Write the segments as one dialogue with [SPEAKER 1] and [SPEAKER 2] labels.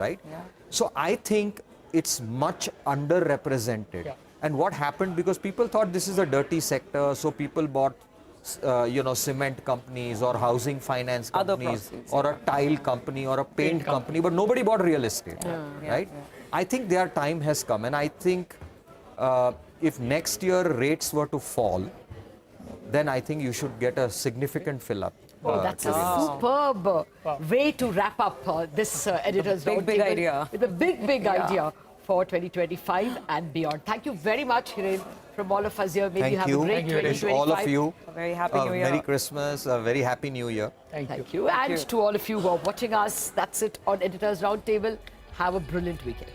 [SPEAKER 1] right? Yeah. So I think it's much underrepresented. Yeah. And what happened, because people thought this is a dirty sector, so people bought cement companies or housing finance companies or a tile company or a paint company, but nobody bought real estate, right? Yeah. I think their time has come, and I think if next year rates were to fall, then I think you should get a significant fill up.
[SPEAKER 2] That's a superb way to wrap up this editor's
[SPEAKER 3] big idea.
[SPEAKER 2] With a big idea for 2025 and beyond. Thank you very much, Hiren, from all of us here. Maybe you have a great 2025.
[SPEAKER 1] All of you.
[SPEAKER 3] A very happy New Year.
[SPEAKER 1] Merry Christmas, a very happy New Year.
[SPEAKER 2] Thank you. And to all of you who are watching us, that's it on Editor's Roundtable. Have a brilliant weekend.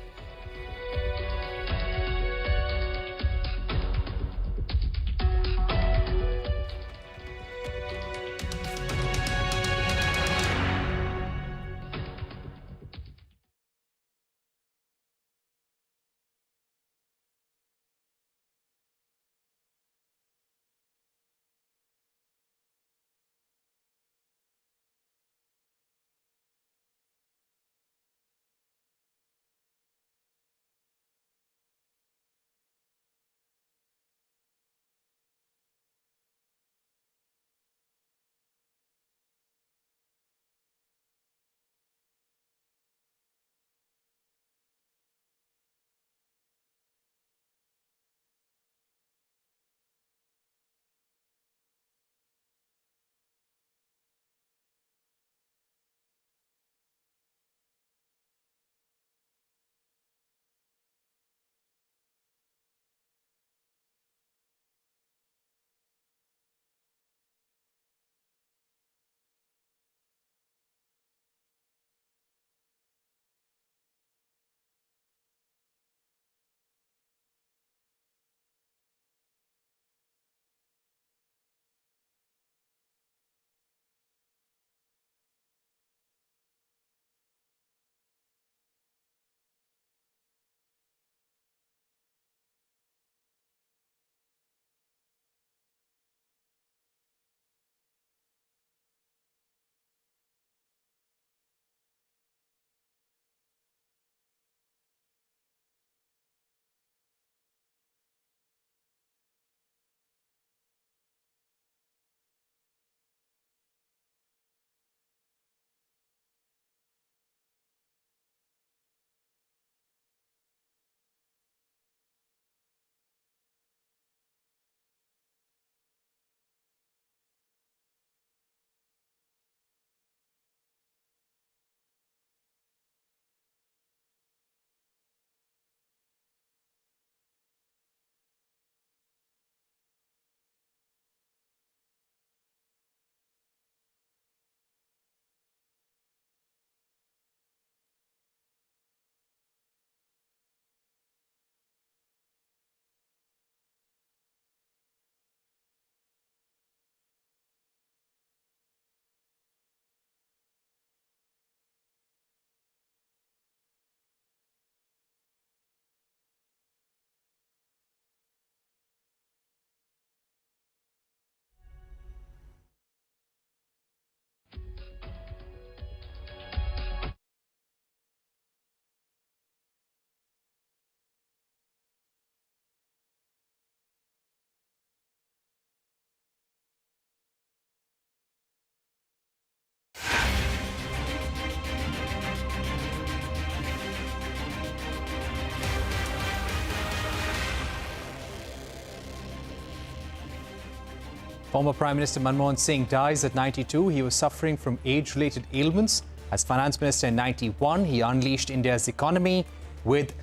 [SPEAKER 4] Former Prime Minister Manmohan Singh dies at 92. He was suffering from age-related ailments. As Finance Minister in 91, he unleashed India's economy with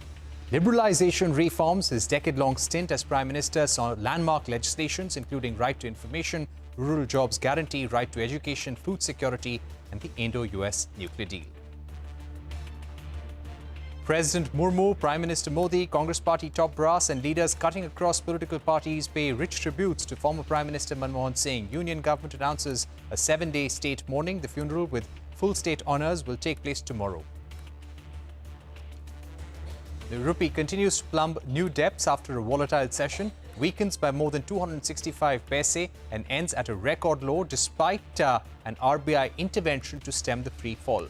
[SPEAKER 4] liberalisation reforms. His decade-long stint as Prime Minister saw landmark legislations including right to information, rural jobs guarantee, right to education, food security and the Indo-US nuclear deal. President Murmu, Prime Minister Modi, Congress party top brass and leaders cutting across political parties pay rich tributes to former Prime Minister Manmohan Singh. Union government announces a 7-day state mourning. The funeral with full state honours will take place tomorrow. The rupee continues to plumb new depths after a volatile session, weakens by more than 265 paise and ends at a record low despite an RBI intervention to stem the free fall.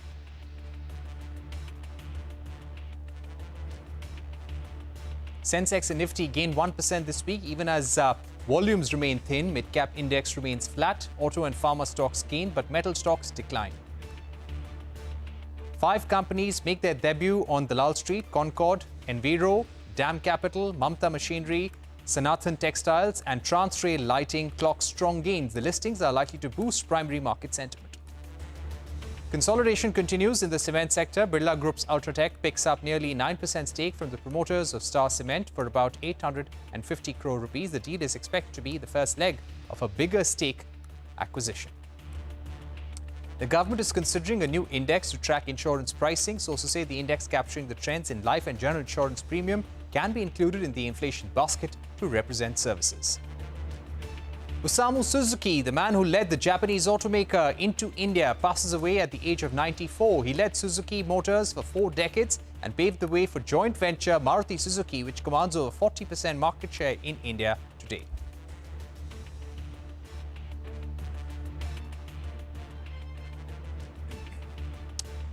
[SPEAKER 4] Sensex and Nifty gained 1% this week, even as volumes remain thin. Mid-cap index remains flat. Auto and pharma stocks gained, but metal stocks decline. 5 companies make their debut on Dalal Street: Concord, Enviro, Dam Capital, Mamta Machinery, Sanathan Textiles, and Transrail Lighting clock strong gains. The listings are likely to boost primary market sentiment. Consolidation continues in the cement sector. Birla Group's Ultratech picks up nearly 9% stake from the promoters of Star Cement for about 850 crore rupees. The deal is expected to be the first leg of a bigger stake acquisition. The government is considering a new index to track insurance pricing. Sources say the index capturing the trends in life and general insurance premium can be included in the inflation basket to represent services. Osamu Suzuki, the man who led the Japanese automaker into India, passes away at the age of 94. He led Suzuki Motors for 4 decades and paved the way for joint venture Maruti Suzuki, which commands over 40% market share in India today.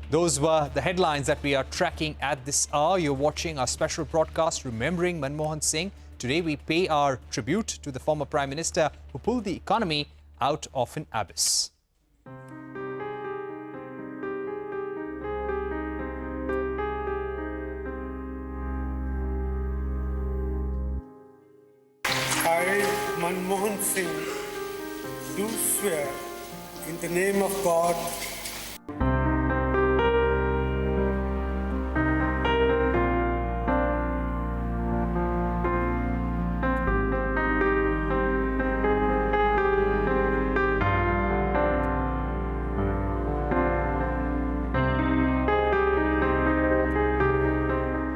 [SPEAKER 4] Those were the headlines that we are tracking at this hour. You're watching our special broadcast remembering Manmohan Singh. Today we pay our tribute to the former Prime Minister who pulled the economy out of an abyss.
[SPEAKER 3] I, Manmohan Singh, do swear in the name of God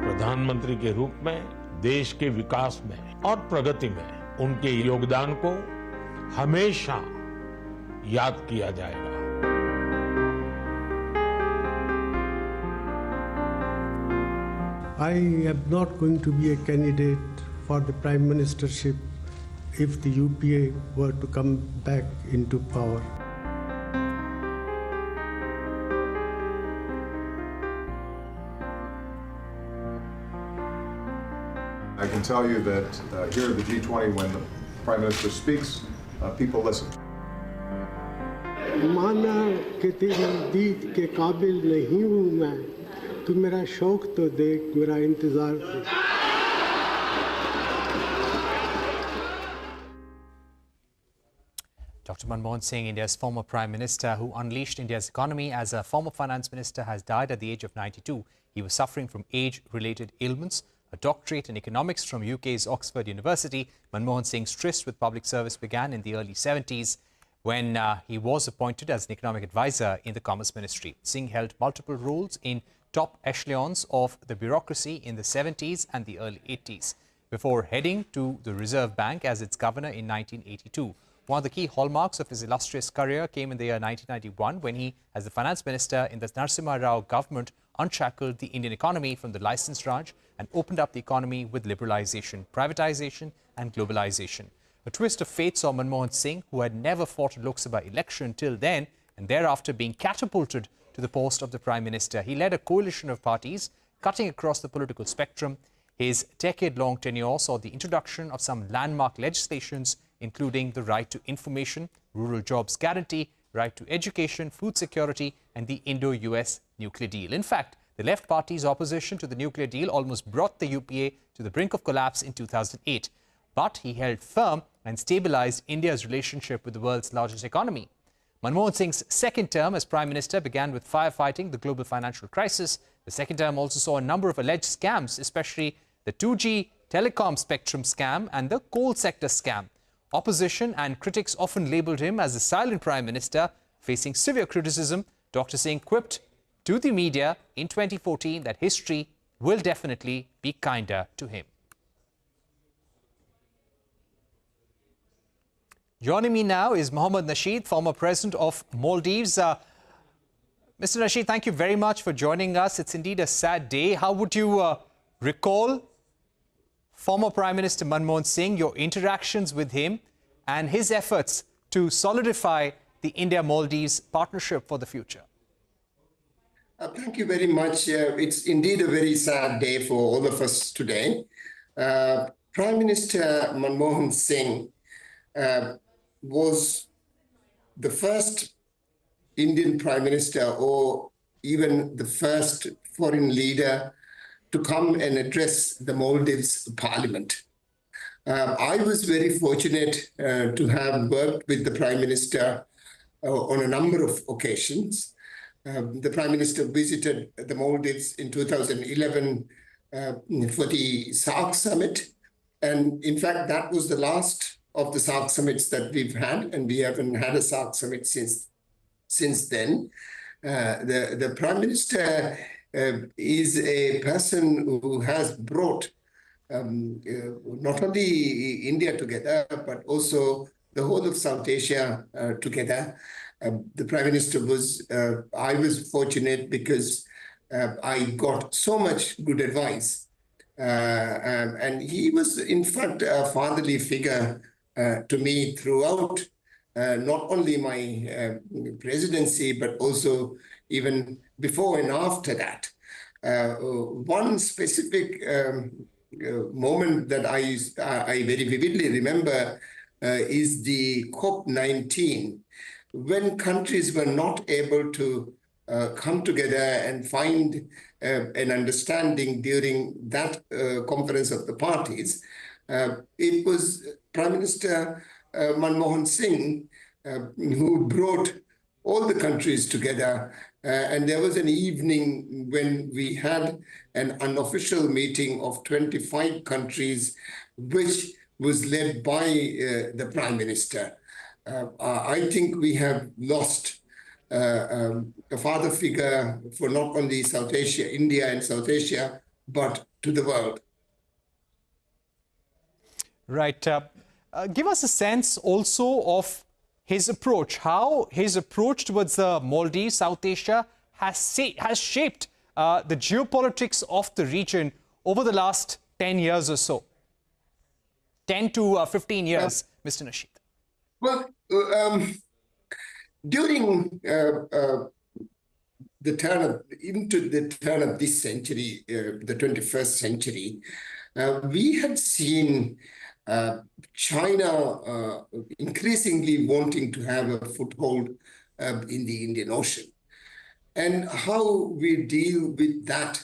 [SPEAKER 5] प्रधानमंत्री के रूप में देश के विकास में और प्रगति में उनके योगदान को हमेशा याद किया जाएगा।
[SPEAKER 3] I am not going to be a candidate for the Prime Ministership if the UPA were to come back into power.
[SPEAKER 6] I can tell you that here at the G20, when the Prime Minister speaks, people listen.
[SPEAKER 3] माना कि तेरी दीद के काबिल नहीं हूँ मैं, तू मेरा शौक तो देख, मेरा इंतजार देख।
[SPEAKER 4] Dr. Manmohan Singh, India's former Prime Minister who unleashed India's economy as a former finance minister, has died at the age of 92. He was suffering from age-related ailments. A doctorate in economics from UK's Oxford University, Manmohan Singh's tryst with public service began in the early 70s when he was appointed as an economic advisor in the Commerce Ministry. Singh held multiple roles in top echelons of the bureaucracy in the 70s and the early 80s before heading to the Reserve Bank as its governor in 1982. One of the key hallmarks of his illustrious career came in the year 1991 when he, as the finance minister in the Narasimha Rao government, unshackled the Indian economy from the licensed Raj and opened up the economy with liberalization, privatization and globalization. A twist of fate saw Manmohan Singh, who had never fought a Lok Sabha election till then and thereafter being catapulted to the post of the Prime Minister. He led a coalition of parties cutting across the political spectrum. His decade-long tenure saw the introduction of some landmark legislations, including the right to information, rural jobs guarantee, right to education, food security, and the Indo-US nuclear deal. In fact, the left party's opposition to the nuclear deal almost brought the UPA to the brink of collapse in 2008. But he held firm and stabilized India's relationship with the world's largest economy. Manmohan Singh's second term as Prime Minister began with firefighting the global financial crisis. The second term also saw a number of alleged scams, especially the 2G telecom spectrum scam and the coal sector scam. Opposition and critics often labelled him as the silent Prime Minister. Facing severe criticism, Dr Singh quipped to the media in 2014 that history will definitely be kinder to him. Joining me now is Mohamed Nasheed, former president of Maldives. Mr. Nasheed, thank you very much for joining us. It's indeed a sad day. How would you recall former Prime Minister Manmohan Singh, your interactions with him and his efforts to solidify the India-Maldives partnership for the future?
[SPEAKER 7] Thank you very much. It's indeed a very sad day for all of us today. Prime Minister Manmohan Singh was the first Indian Prime Minister, or even the first foreign leader, to come and address the Maldives Parliament. I was very fortunate to have worked with the Prime Minister on a number of occasions. The Prime Minister visited the Maldives in 2011 for the SAARC summit. And in fact, that was the last of the SAARC summits that we've had, and we haven't had a SAARC summit since then. The Prime Minister is a person who has brought not only India together, but also the whole of South Asia together. The Prime Minister I was fortunate because I got so much good advice. And he was, in fact, a fatherly figure to me throughout not only my presidency, but also even before and after that. One specific moment that I very vividly remember is the COP19, when countries were not able to come together and find an understanding during that conference of the parties. It was Prime Minister Manmohan Singh who brought all the countries together. And there was an evening when we had an unofficial meeting of 25 countries, which was led by the Prime Minister. I think we have lost a father figure for not only South Asia, India and South Asia, but to the world.
[SPEAKER 4] Right. Give us a sense also of his approach, how his approach towards the Maldives, South Asia, has shaped the geopolitics of the region over the last 10 years or so. 10 to 15 years, Mr. Nasheed.
[SPEAKER 7] Well, during into the turn of this century, the 21st century, we had seen China increasingly wanting to have a foothold in the Indian Ocean. And how we deal with that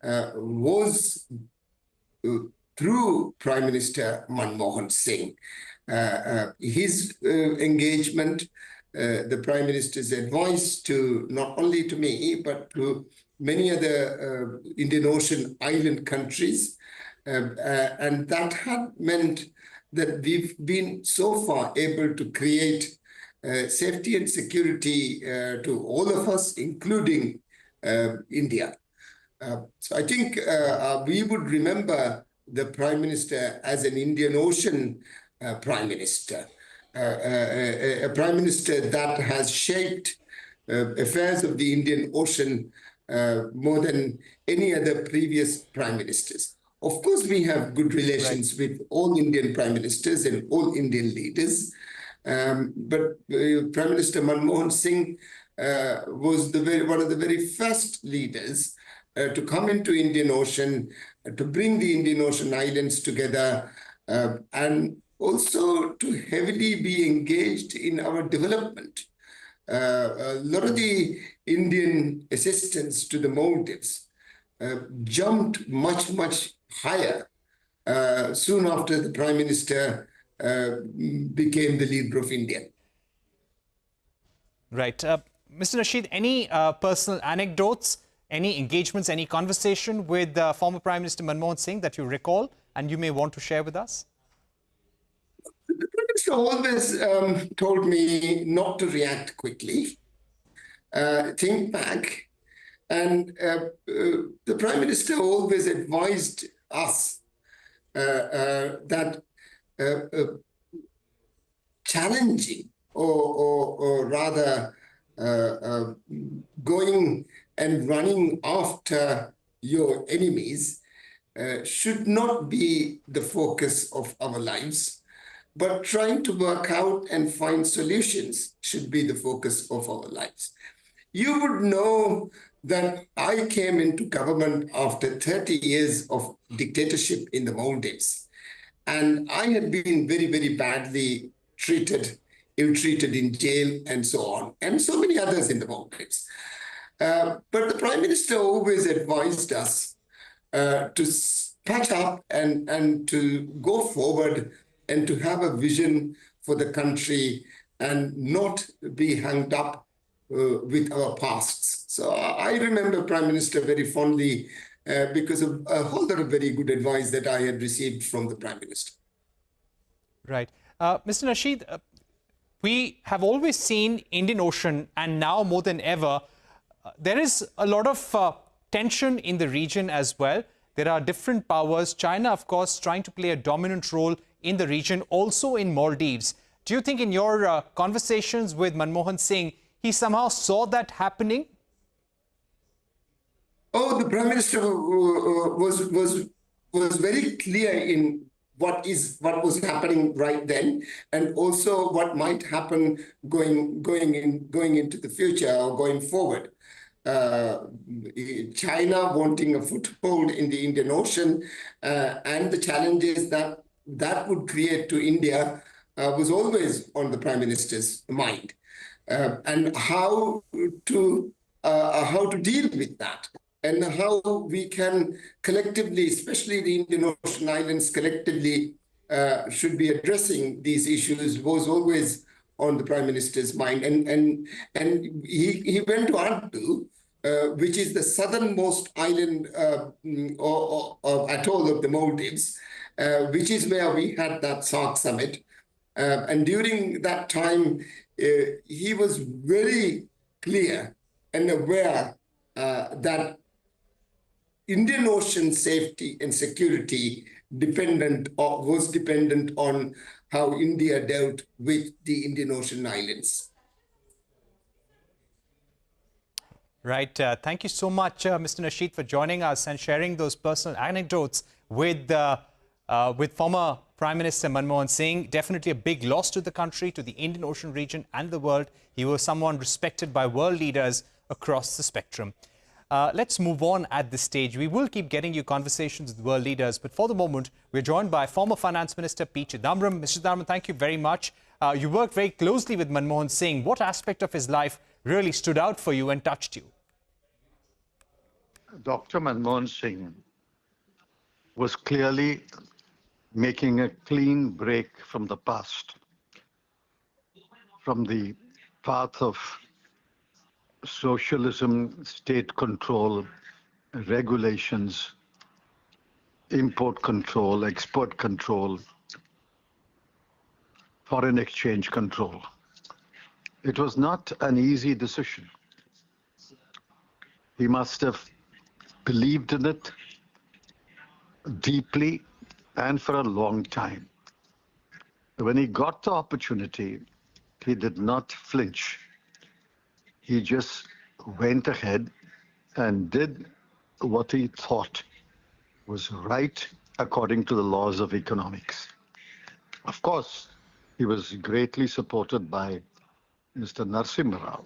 [SPEAKER 7] was through Prime Minister Manmohan Singh. His engagement, the Prime Minister's advice to not only to me, but to many other Indian Ocean island countries. And that had meant that we've been so far able to create safety and security to all of us, including India. So I think we would remember the Prime Minister as an Indian Ocean Prime Minister, a Prime Minister that has shaped affairs of the Indian Ocean more than any other previous Prime Ministers. Of course, we have good relations with all Indian Prime Ministers and all Indian leaders. But Prime Minister Manmohan Singh was one of the very first leaders to come into Indian Ocean, to bring the Indian Ocean islands together, and also to heavily be engaged in our development. A lot of the Indian assistance to the Maldives jumped much, much higher soon after the Prime Minister became the leader of India.
[SPEAKER 4] Right. Mr. Nasheed, any personal anecdotes, any engagements, any conversation with former Prime Minister Manmohan Singh that you recall and you may want to share with us?
[SPEAKER 7] The Prime Minister always told me not to react quickly, think back. And the Prime Minister always advised us that challenging or rather going and running after your enemies should not be the focus of our lives, but trying to work out and find solutions should be the focus of our lives. you would know that I came into government after 30 years of dictatorship in the Maldives. And I had been very, very badly treated, ill-treated in jail and so on, and so many others in the Maldives. But the Prime Minister always advised us to patch up and to go forward and to have a vision for the country and not be hung up with our pasts. So I remember Prime Minister very fondly because of a whole lot of very good advice that I had received from the Prime Minister.
[SPEAKER 4] Right. Mr. Nasheed, we have always seen Indian Ocean, and now more than ever, there is a lot of tension in the region as well. There are different powers. China, of course, trying to play a dominant role in the region, also in Maldives. Do you think in your conversations with Manmohan Singh, he somehow saw that happening?
[SPEAKER 7] Oh, the Prime Minister was very clear in what was happening right then, and also what might happen going into the future or going forward. China wanting a foothold in the Indian Ocean and the challenges that would create to India was always on the Prime Minister's mind, and how to deal with that, and how we can collectively, especially the Indian Ocean islands collectively, should be addressing these issues was always on the Prime Minister's mind. And he went to Antu, which is the southernmost island or atoll of the Maldives, which is where we had that SARC summit. And during that time, he was very clear and aware that Indian Ocean safety and security was dependent on how India dealt with the Indian Ocean islands.
[SPEAKER 4] Right. Thank you so much, Mr. Nasheed, for joining us and sharing those personal anecdotes with former Prime Minister Manmohan Singh. Definitely a big loss to the country, to the Indian Ocean region and the world. He was someone respected by world leaders across the spectrum. Let's move on at this stage. We will keep getting you conversations with world leaders, but for the moment, we're joined by former Finance Minister P. Chidambaram. Mr. Chidambaram, thank you very much. You worked very closely with Manmohan Singh. What aspect of his life really stood out for you and touched you?
[SPEAKER 8] Dr. Manmohan Singh was clearly making a clean break from the past, from the path of socialism, state control, regulations, import control, export control, foreign exchange control. It was not an easy decision. He must have believed in it deeply and for a long time. When he got the opportunity, he did not flinch. He just went ahead and did what he thought was right according to the laws of economics. Of course, he was greatly supported by Mr. Narasimha Rao.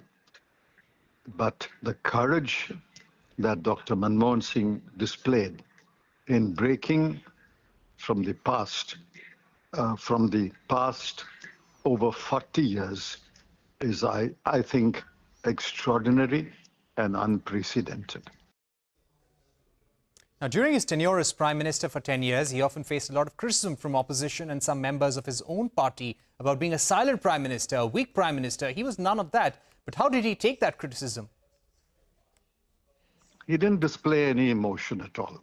[SPEAKER 8] But the courage that Dr. Manmohan Singh displayed in breaking from the past over 40 years is, I think, extraordinary and unprecedented.
[SPEAKER 4] Now, during his tenure as Prime Minister for 10 years, he often faced a lot of criticism from opposition and some members of his own party about being a silent Prime Minister, a weak Prime Minister. He was none of that. But how did he take that criticism?
[SPEAKER 8] He didn't display any emotion at all.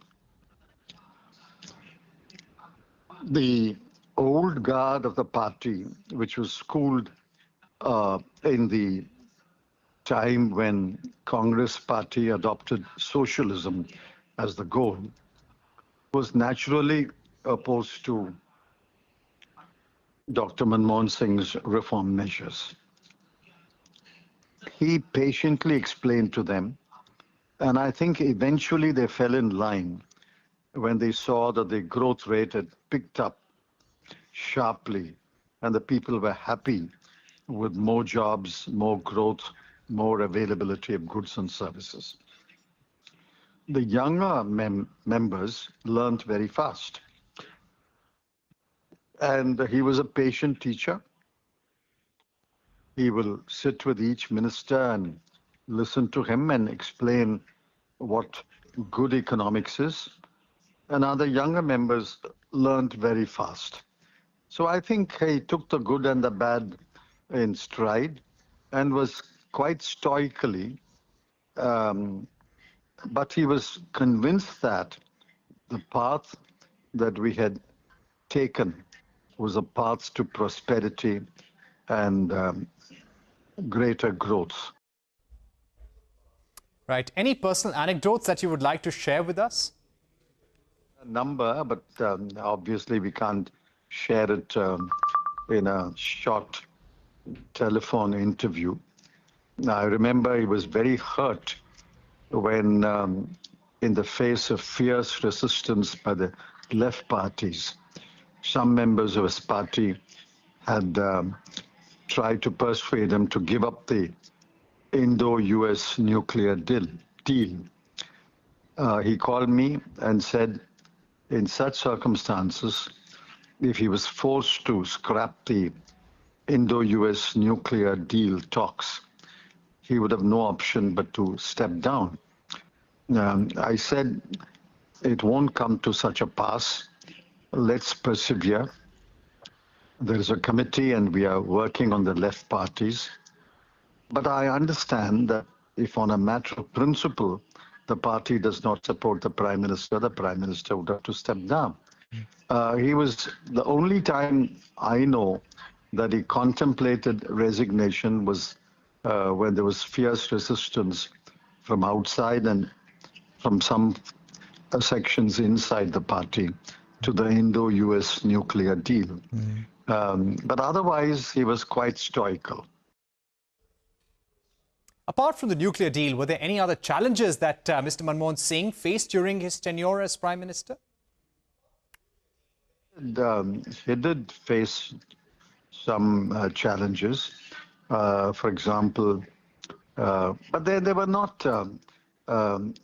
[SPEAKER 8] The old guard of the party, which was schooled in the time when Congress party adopted socialism as the goal, was naturally opposed to Dr. Manmohan Singh's reform measures. He patiently explained to them, and I think eventually they fell in line when they saw that the growth rate had picked up sharply and the people were happy with more jobs, more growth, more availability of goods and services. The younger members learned very fast. And he was a patient teacher. He will sit with each minister and listen to him and explain what good economics is. And other younger members learned very fast. So I think he took the good and the bad in stride and was quite stoically, but he was convinced that the path that we had taken was a path to prosperity and greater growth.
[SPEAKER 4] Right. Any personal anecdotes that you would like to share with us?
[SPEAKER 8] A number, but obviously we can't share it in a short telephone interview. I remember he was very hurt when, in the face of fierce resistance by the left parties, some members of his party had tried to persuade him to give up the Indo-US nuclear deal. He called me and said, in such circumstances, if he was forced to scrap the Indo-US nuclear deal talks, he would have no option but to step down. I said, it won't come to such a pass. Let's persevere. There is a committee and we are working on the left parties. But I understand that if on a matter of principle, the party does not support the Prime Minister would have to step down. He was the only time I know that he contemplated resignation was when there was fierce resistance from outside and from some sections inside the party to the Indo-US nuclear deal. But otherwise, he was quite stoical.
[SPEAKER 4] Apart from the nuclear deal, were there any other challenges that Mr. Manmohan Singh faced during his tenure as Prime Minister?
[SPEAKER 8] He did face some challenges. For example, but they were not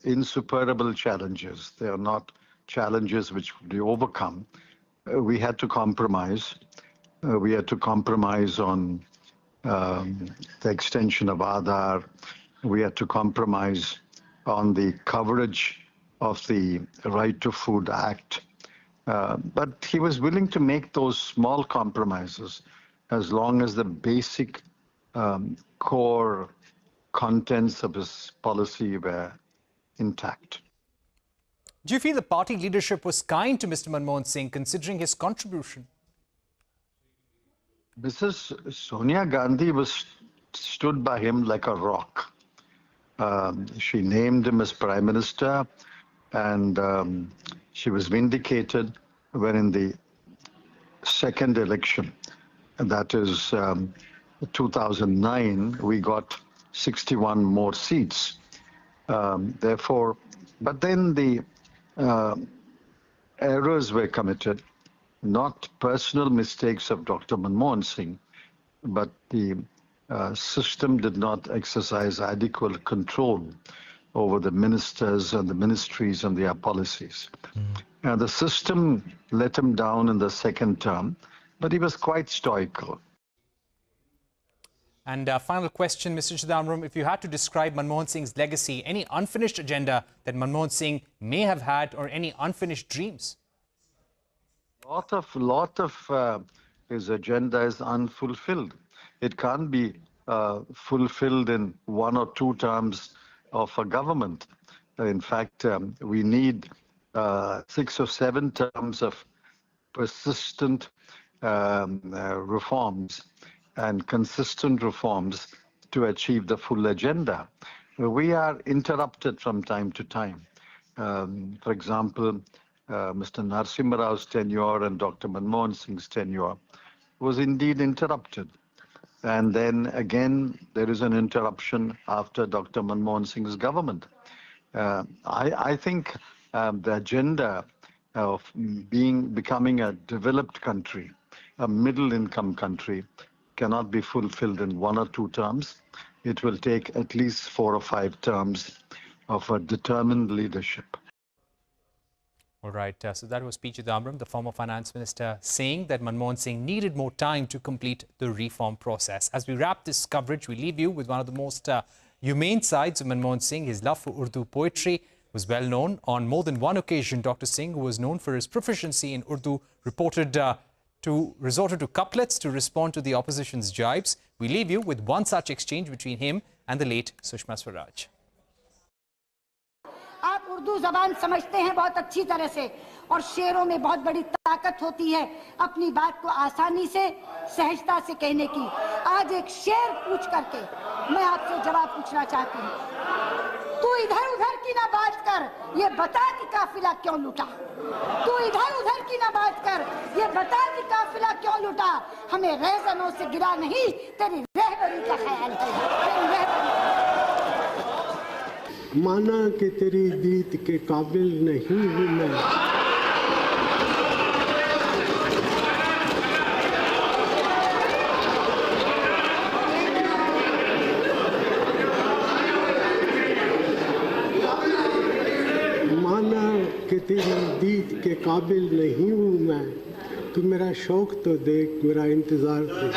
[SPEAKER 8] insuperable challenges. They are not challenges which would be overcome. We had to compromise. We had to compromise on the extension of Aadhaar. We had to compromise on the coverage of the Right to Food Act. But he was willing to make those small compromises as long as the basic core contents of his policy were intact.
[SPEAKER 4] Do you feel the party leadership was kind to Mr. Manmohan Singh considering his contribution?
[SPEAKER 8] Mrs. Sonia Gandhi stood by him like a rock. She named him as Prime Minister, and she was vindicated when in the second election, that is 2009, we got 61 more seats. Therefore, but then the errors were committed, not personal mistakes of Dr. Manmohan Singh, but the system did not exercise adequate control over the ministers and the ministries and their policies. The system let him down in the second term, but he was quite stoical.
[SPEAKER 4] And final question, Mr. Chidambaram, if you had to describe Manmohan Singh's legacy, any unfinished agenda that Manmohan Singh may have had or any unfinished dreams?
[SPEAKER 8] Lot of his agenda is unfulfilled. It can't be fulfilled in 1 or 2 terms of a government. In fact, we need 6 or 7 terms of persistent reforms and consistent reforms to achieve the full agenda. We are interrupted from time to time. For example, Mr. Narasimha Rao's tenure and Dr. Manmohan Singh's tenure was indeed interrupted. And then again, there is an interruption after Dr. Manmohan Singh's government. I think the agenda of becoming a developed country, a middle-income country, cannot be fulfilled in 1 or 2 terms. it will take at least 4 or 5 terms of a determined leadership.
[SPEAKER 4] All right, so that was P. Chidambaram, the former finance minister, saying that Manmohan Singh needed more time to complete the reform process. As we wrap this coverage, we leave you with one of the most humane sides of Manmohan Singh. His love for Urdu poetry was well known. On more than one occasion, Dr Singh, who was known for his proficiency in Urdu, resorted to couplets to respond to the opposition's jibes. We leave you with one such exchange between him and the late Sushma Swaraj.
[SPEAKER 9] आप उर्दू ज़बान समझते हैं बहुत अच्छी तरह से और शेरों में बहुत बड़ी ताकत होती है अपनी बात को आसानी से सहजता से कहने की। आज एक शेर पूछ करके मैं आपसे जवाब पूछना चाहती हूँ। तू इधर उधर की ना बात कर, ये बता कि काफिला क्यों लूटा। तू इधर उधर की ना बात कर, ये बता कि काफिला क्यों लूटा। हमें रहज़नों से गिरा नहीं, तेरी रहबरी का ख्याल है, तेरी रहबरी।
[SPEAKER 3] माना कि तेरी दीद के काबिल नहीं हूँ मैं। माना कि तेरी दीद के काबिल नहीं हूँ मैं। तू मेरा शौक तो देख, मेरा इंतजार देख।